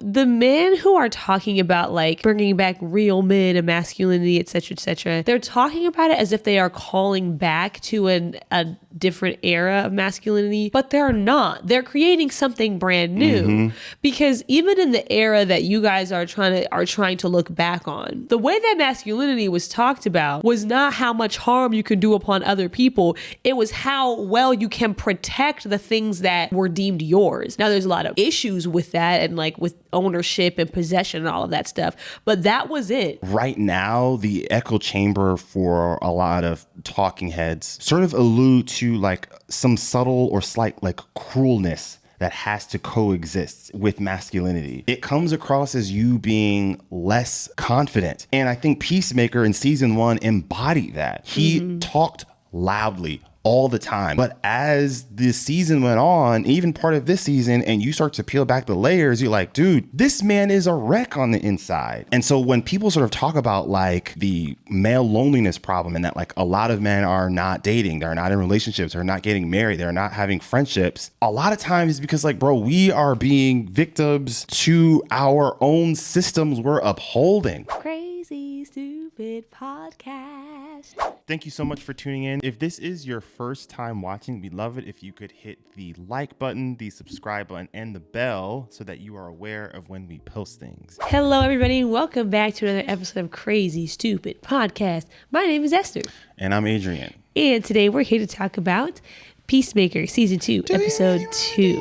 The men who are talking about like bringing back real men and masculinity, etc., they're talking about it as if they are calling back to a different era of masculinity, but they're not. They're creating something brand new because even in the era that you guys are trying to look back on, the way that masculinity was talked about was not how much harm you can do upon other people. It was how well you can protect the things that were deemed yours. Now, there's a lot of issues with that and like with ownership and possession and all of that stuff, but that was it. Right now, the echo chamber for a lot of talking heads sort of allude to like some subtle or slight like cruelness that has to coexist with masculinity. It comes across as you being less confident. And I think Peacemaker in season 1 embodied that. He talked loudly all the time. But as the season went on, even part of this season, and you start to peel back the layers, you're like, dude, this man is a wreck on the inside. And so when people sort of talk about like the male loneliness problem and that like a lot of men are not dating, they're not in relationships, they're not getting married, they're not having friendships, a lot of times it's because like, bro, we are being victims to our own systems we're upholding. Crazy Stupid Podcast. Thank you so much for tuning in. If this is your first time watching, we'd love it if you could hit the like button, the subscribe button, and the bell so that you are aware of when we post things. Hello, everybody. Welcome back to another episode of Crazy Stupid Podcast. My name is Esther. And I'm Adrian. And today we're here to talk about Peacemaker, Season 2, Episode 2.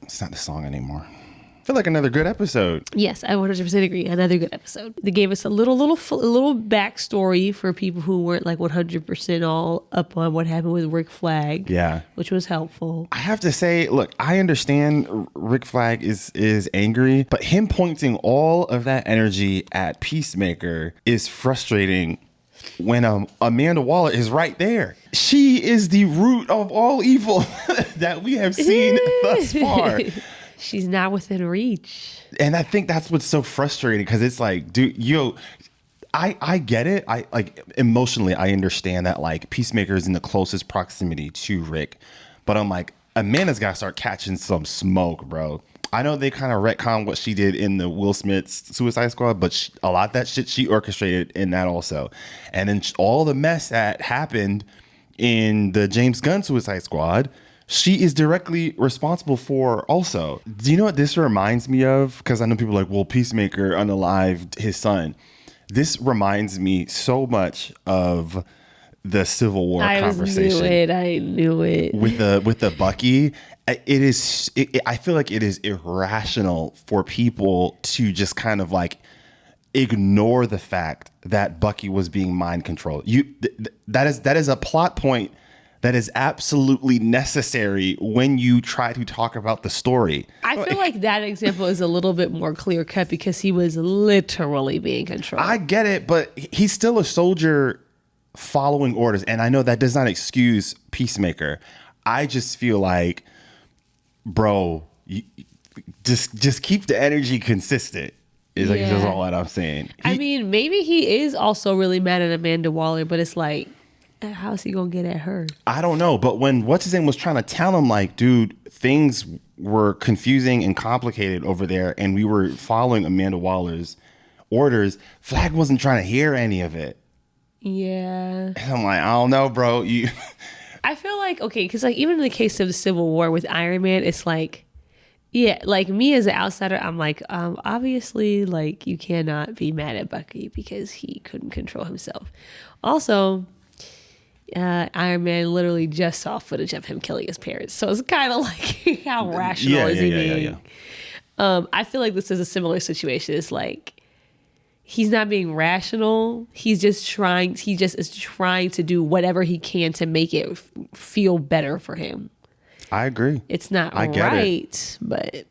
It's not the song anymore. I feel like another good episode. Yes, I 100% agree. Another good episode. They gave us a little backstory for people who weren't like 100% all up on what happened with Rick Flagg. Yeah, which was helpful. I have to say, look, I understand Rick Flagg is angry, but him pointing all of that energy at Peacemaker is frustrating. When Amanda Waller is right there. She is the root of all evil that we have seen thus far. She's not within reach. And I think that's what's so frustrating because it's like, dude, I get it. I like emotionally, I understand that like Peacemaker is in the closest proximity to Rick, but I'm like, Amanda's got to start catching some smoke, bro. I know they kind of retcon what she did in the Will Smith's Suicide Squad, but a lot of that shit she orchestrated in that also. And then all the mess that happened in the James Gunn Suicide Squad, she is directly responsible for also. Do you know what this reminds me of? Because I know people are like, well, Peacemaker unalived his son. This reminds me so much of the Civil War conversation. I knew it. With the Bucky. I feel like it is irrational for people to just kind of like ignore the fact that Bucky was being mind controlled. That is a plot point that is absolutely necessary when you try to talk about the story. I feel like that example is a little bit more clear cut because he was literally being controlled. I get it, but he's still a soldier following orders. And I know that does not excuse Peacemaker. I just feel like, bro, just keep the energy consistent. Is like just all that I'm saying. I mean, maybe he is also really mad at Amanda Waller, but it's like, how's he gonna get at her? I don't know. But when what's his name was trying to tell him, like, dude, things were confusing and complicated over there, and we were following Amanda Waller's orders, Flagg wasn't trying to hear any of it. Yeah. And I'm like, I don't know, bro. I feel like, okay, because like even in the case of the Civil War with Iron Man, it's like, yeah, like me as an outsider, I'm like, obviously, like you cannot be mad at Bucky because he couldn't control himself. Also, Iron Man literally just saw footage of him killing his parents, so it's kind of like, how rational is he being? I feel like this is a similar situation. It's like he's not being rational. He's just trying. He just is trying to do whatever he can to make it feel better for him. I agree. It's not right, but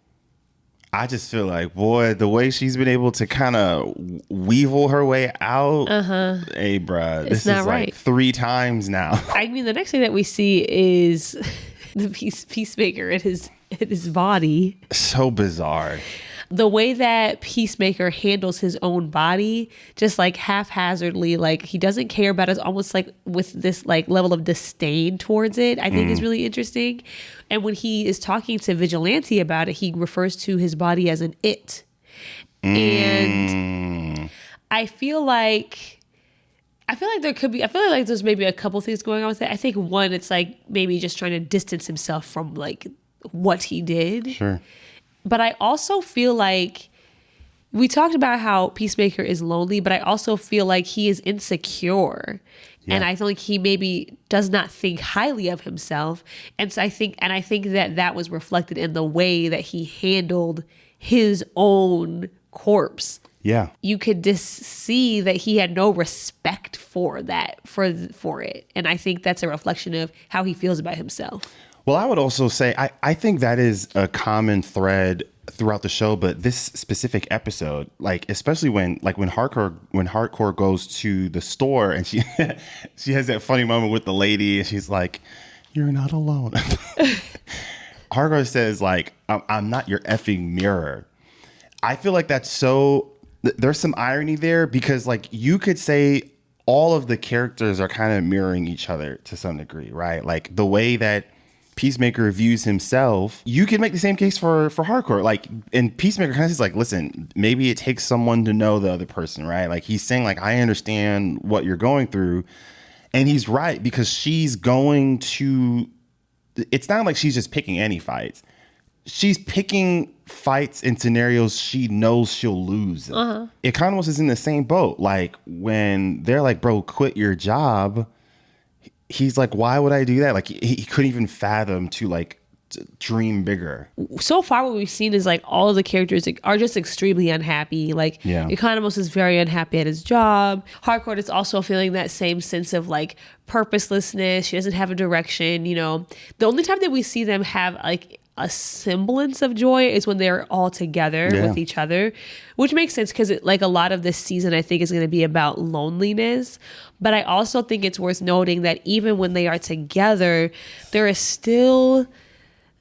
I just feel like, boy, the way she's been able to kind of weevil her way out. Hey, bruh, this is like right. 3 times now. I mean, the next thing that we see is the Peacemaker in his body. So bizarre. The way that Peacemaker handles his own body, just like haphazardly, like he doesn't care about it, almost like with this like level of disdain towards it, I think is really interesting. And when he is talking to Vigilante about it, he refers to his body as an it. And I feel like there's maybe a couple things going on with it. I think one, it's like maybe just trying to distance himself from like what he did. Sure. But I also feel like we talked about how Peacemaker is lonely, but I also feel like he is insecure. Yeah. And I feel like he maybe does not think highly of himself. And so I think that was reflected in the way that he handled his own corpse. Yeah. You could just see that he had no respect for that, for it. And I think that's a reflection of how he feels about himself. Well, I would also say, I think that is a common thread throughout the show, but this specific episode, like, especially when Hardcore goes to the store and she has that funny moment with the lady and she's like, "You're not alone." Hardcore says like, I'm not your effing mirror. I feel like that's there's some irony there because like you could say all of the characters are kind of mirroring each other to some degree, right? Like the way that Peacemaker views himself, you can make the same case for Hardcore. Like, and Peacemaker kind of says like, listen, maybe it takes someone to know the other person, right? Like he's saying like, I understand what you're going through. And he's right because she's going to, it's not like she's just picking any fights. She's picking fights in scenarios she knows she'll lose. Uh-huh. It kind of almost is in the same boat. Like when they're like, bro, quit your job. He's like, why would I do that? Like he couldn't even fathom to dream bigger. So far what we've seen is like all of the characters are just extremely unhappy. Like Economos is very unhappy at his job. Hardcore is also feeling that same sense of like purposelessness. She doesn't have a direction. You know, the only time that we see them have like a semblance of joy is when they're all together with each other, which makes sense because like a lot of this season I think is going to be about loneliness. But I also think it's worth noting that even when they are together, there is still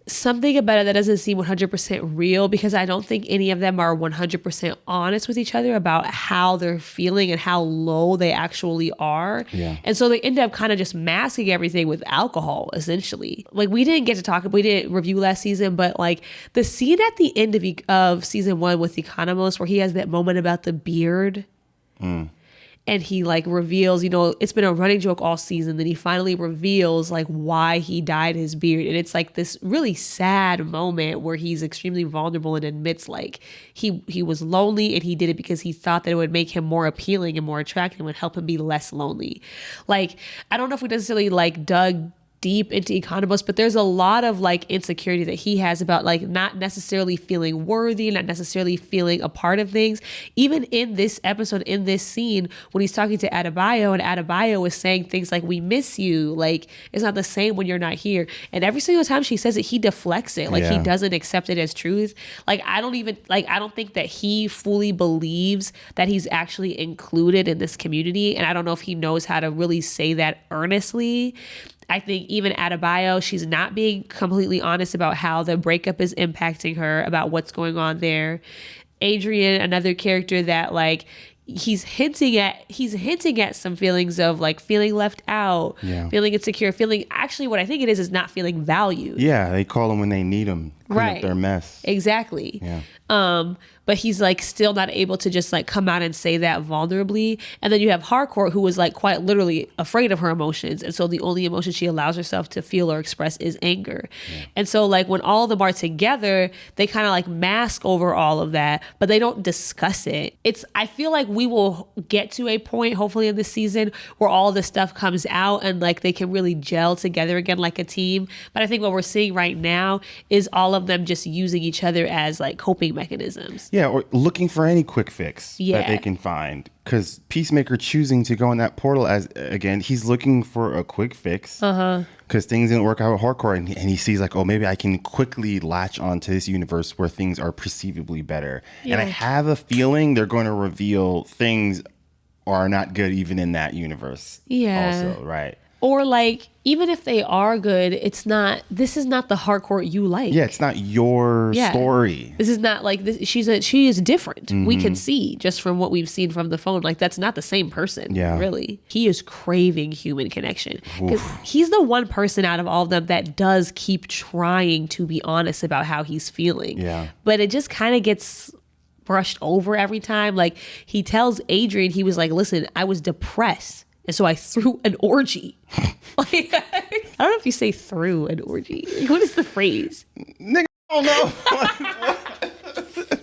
something about it that doesn't seem 100% real because I don't think any of them are 100% honest with each other about how they're feeling and how low they actually are. Yeah. And so they end up kind of just masking everything with alcohol, essentially. Like we didn't review last season, but like the scene at the end of season 1 with Economos where he has that moment about the beard. And he like reveals, you know, it's been a running joke all season. Then he finally reveals like why he dyed his beard. And it's like this really sad moment where he's extremely vulnerable and admits like he was lonely and he did it because he thought that it would make him more appealing and more attractive and would help him be less lonely. Like, I don't know if we necessarily like dug deep into Economos, but there's a lot of like insecurity that he has about like not necessarily feeling worthy, not necessarily feeling a part of things. Even in this episode, in this scene, when he's talking to Adebayo and Adebayo is saying things like, "We miss you," like it's not the same when you're not here. And every single time she says it, he deflects it. Like he doesn't accept it as truth. Like I don't think that he fully believes that he's actually included in this community. And I don't know if he knows how to really say that earnestly. I think even Adebayo, she's not being completely honest about how the breakup is impacting her, about what's going on there. Adrian, another character that like he's hinting at some feelings of like feeling left out, feeling insecure, feeling actually what I think it is not feeling valued. Yeah, they call them when they need them, clean up their mess. Exactly. Yeah. But he's like still not able to just like come out and say that vulnerably. And then you have Hardcore, who is like quite literally afraid of her emotions. And so the only emotion she allows herself to feel or express is anger. Yeah. And so like when all of them are together, they kind of like mask over all of that, but they don't discuss it. I feel like we will get to a point, hopefully in this season, where all this stuff comes out and like they can really gel together again like a team. But I think what we're seeing right now is all of them just using each other as like coping mechanisms. Yeah, or looking for any quick fix that they can find. Because Peacemaker choosing to go in that portal, he's looking for a quick fix. Because things didn't work out with Hardcore, and he sees like, oh, maybe I can quickly latch onto this universe where things are perceivably better. Yeah. And I have a feeling they're going to reveal things are not good even in that universe. Yeah. Also, right? Or like, even if they are good, this is not the Hardcore you like. Yeah, it's not your story. This is not like this. She is different. Mm-hmm. We can see just from what we've seen from the phone. Like that's not the same person. Yeah. Really. He is craving human connection. Because he's the one person out of all of them that does keep trying to be honest about how he's feeling. Yeah. But it just kind of gets brushed over every time. Like, he tells Adrian, he was like, listen, I was depressed, and so I threw an orgy. Like, I don't know if you say threw an orgy. Like, what is the phrase? Nigga, I don't know.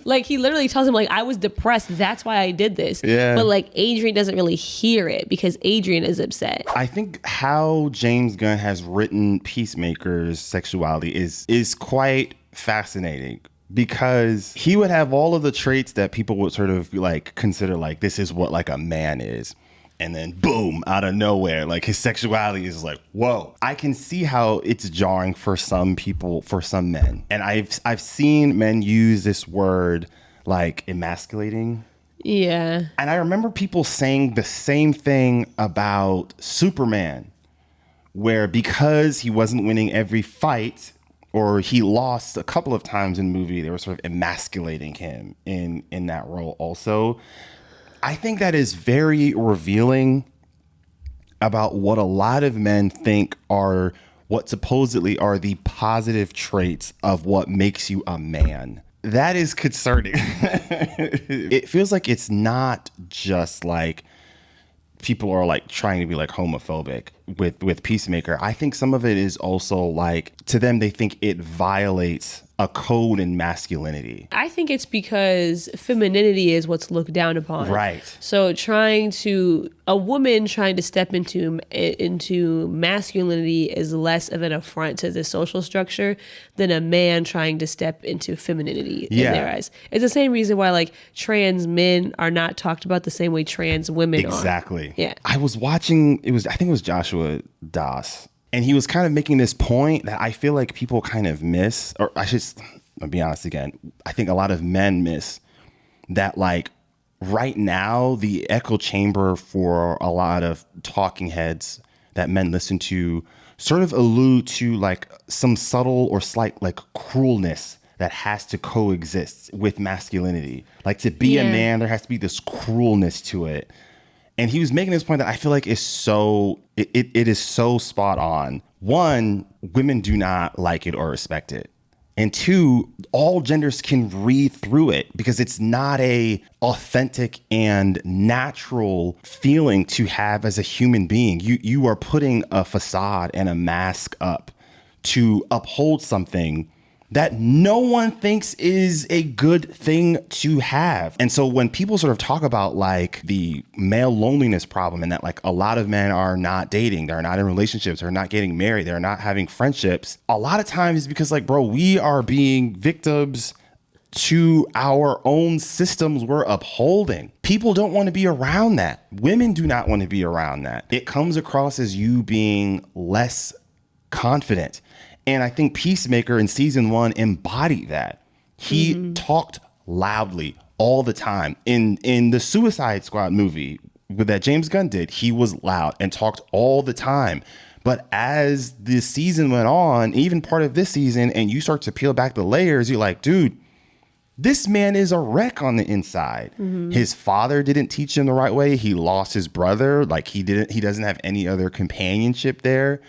Like, he literally tells him, like, I was depressed, that's why I did this. Yeah. But like, Adrian doesn't really hear it because Adrian is upset. I think how James Gunn has written Peacemaker's sexuality is quite fascinating, because he would have all of the traits that people would sort of like consider like, this is what like a man is. And then boom, out of nowhere, like his sexuality is like, whoa. I can see how it's jarring for some people, for some men. And I've seen men use this word like emasculating. Yeah. And I remember people saying the same thing about Superman, where because he wasn't winning every fight, or he lost a couple of times in the movie, they were sort of emasculating him in that role also. I think that is very revealing about what a lot of men think are what supposedly are the positive traits of what makes you a man. That is concerning. It feels like it's not just like people are like trying to be like homophobic with Peacemaker. I think some of it is also like, to them, they think it violates a code in masculinity. I think it's because femininity is what's looked down upon. Right. So a woman trying to step into masculinity is less of an affront to the social structure than a man trying to step into femininity in their eyes. It's the same reason why like trans men are not talked about the same way trans women are. Exactly. Yeah. I was watching, I think it was Joshua Das, and he was kind of making this point that I feel like people kind of miss, or I'll be honest again, I think a lot of men miss that, like, right now, the echo chamber for a lot of talking heads that men listen to sort of allude to like some subtle or slight like cruelness that has to coexist with masculinity. Like, to be a man, there has to be this cruelness to it. And he was making this point that I feel like is so, it is so spot on. One, women do not like it or respect it. And two, all genders can read through it because it's not a authentic and natural feeling to have as a human being. You are putting a facade and a mask up to uphold something that no one thinks is a good thing to have. And so when people sort of talk about like the male loneliness problem and that like a lot of men are not dating, they're not in relationships, they're not getting married, they're not having friendships, a lot of times it's because like, bro, we are being victims to our own systems we're upholding. People don't want to be around that. Women do not want to be around that. It comes across as you being less confident. And I think Peacemaker in season 1 embodied that. He talked loudly all the time. In the Suicide Squad movie that James Gunn did, he was loud and talked all the time. But as the season went on, even part of this season, and you start to peel back the layers, you're like, dude, this man is a wreck on the inside. His father didn't teach him the right way. He lost his brother. Like, he doesn't have any other companionship there.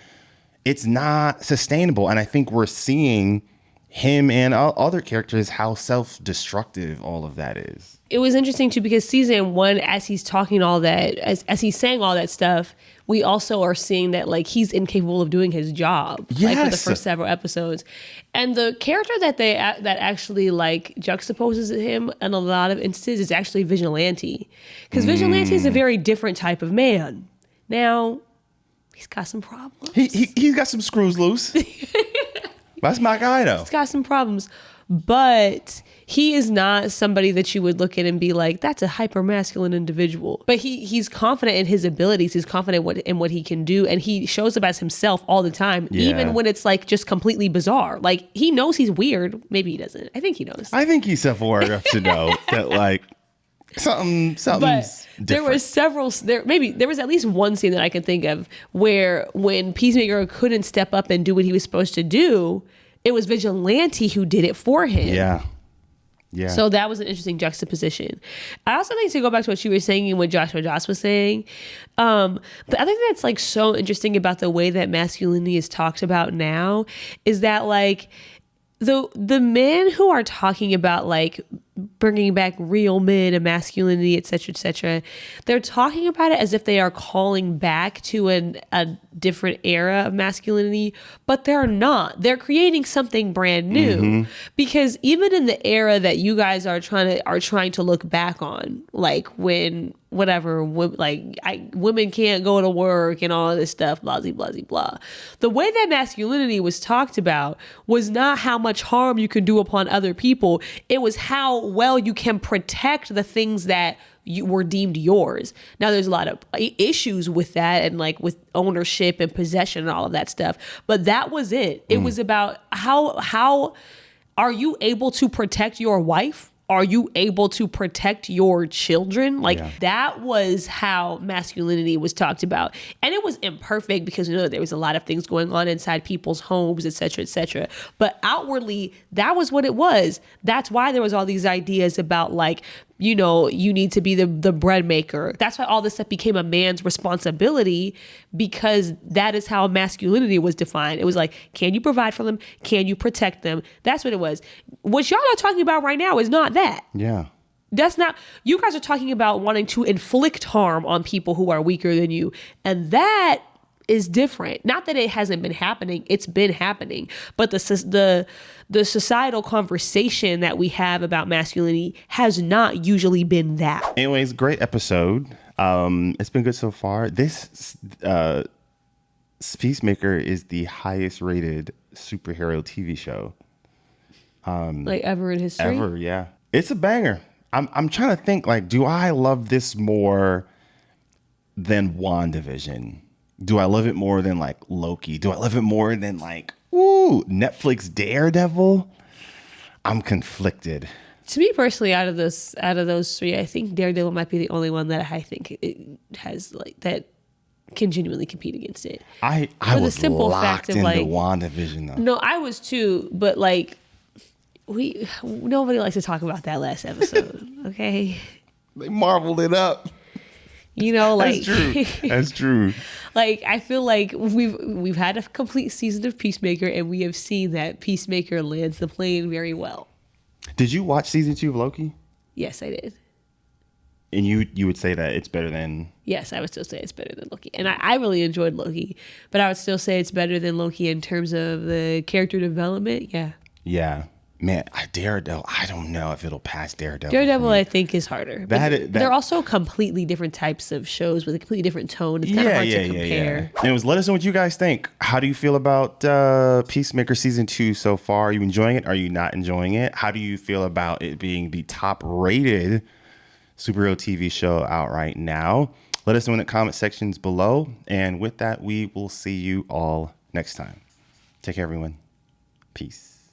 It's not sustainable. And I think we're seeing him and other characters, how self-destructive all of that is. It was interesting too, because season 1, as he's talking all that, as he's saying all that stuff, we also are seeing that like he's incapable of doing his job. Like for the first several episodes. And the character that actually like juxtaposes him in a lot of instances is actually Vigilante. Because Vigilante is a very different type of man. Now, he's got some problems. He's got some screws loose. That's my guy, though. He's got some problems. But he is not somebody that you would look at and be like, that's a hyper masculine individual. But he's confident in his abilities. He's confident in what he can do. And he shows up as himself all the time, even when it's like just completely bizarre. Like, he knows he's weird. Maybe he doesn't. I think he knows. I think he's self-aware enough to know that like something's different. There was at least one scene that I can think of where when Peacemaker couldn't step up and do what he was supposed to do, it was Vigilante who did it for him. Yeah. So that was an interesting juxtaposition. I also think, to go back to what you were saying and what Joshua Joss was saying, the other thing that's like so interesting about the way that masculinity is talked about now is that like the men who are talking about like bringing back real men and masculinity, etc., they're talking about it as if they are calling back to a different era of masculinity, but they're not. They're creating something brand new, because even in the era that you guys are trying to look back on, like when women can't go to work and all of this stuff, blah blah blah blah. The way that masculinity was talked about was not how much harm you can do upon other people. It was how well you can protect the things that you were deemed yours. Now there's a lot of issues with that, and like with ownership and possession and all of that stuff. But that was it. It was about how are you able to protect your wife? Are you able to protect your children? That was how masculinity was talked about. And it was imperfect because, there was a lot of things going on inside people's homes, et cetera, et cetera. But outwardly, that was what it was. That's why there was all these ideas about you need to be the bread maker. That's why all this stuff became a man's responsibility, because that is how masculinity was defined. It was like, can you provide for them? Can you protect them? That's what it was. What y'all are talking about right now is not that. Yeah. That's not, you guys are talking about wanting to inflict harm on people who are weaker than you. And that is different. Not that it hasn't been happening. It's been happening. But the societal conversation that we have about masculinity has not usually been that. Anyways, great episode. It's been good so far. This Peacemaker is the highest rated superhero TV show. Ever in history? Ever, yeah. It's a banger. I'm trying to think, do I love this more than WandaVision? Do I love it more than Loki? Do I love it more than Netflix Daredevil? I'm conflicted. To me personally, out of those three, I think Daredevil might be the only one that I think it has that can genuinely compete against it. I was locked into WandaVision though. No, I was too, but nobody likes to talk about that last episode. Okay, they marveled it up. That's true. That's true. I feel like we've had a complete season of Peacemaker, and we have seen that Peacemaker lands the plane very well. Did you watch season 2 of Loki? Yes, I did. And you would say that it's better than... Yes, I would still say it's better than Loki. And I really enjoyed Loki, but I would still say it's better than Loki in terms of the character development. Yeah. Yeah. Man, Daredevil, I don't know if it'll pass Daredevil. Daredevil, I think, is harder. They're also completely different types of shows with a completely different tone. It's kind of hard to compare. Yeah. Anyways, let us know what you guys think. How do you feel about Peacemaker Season 2 so far? Are you enjoying it? Are you not enjoying it? How do you feel about it being the top-rated superhero TV show out right now? Let us know in the comment sections below. And with that, we will see you all next time. Take care, everyone. Peace.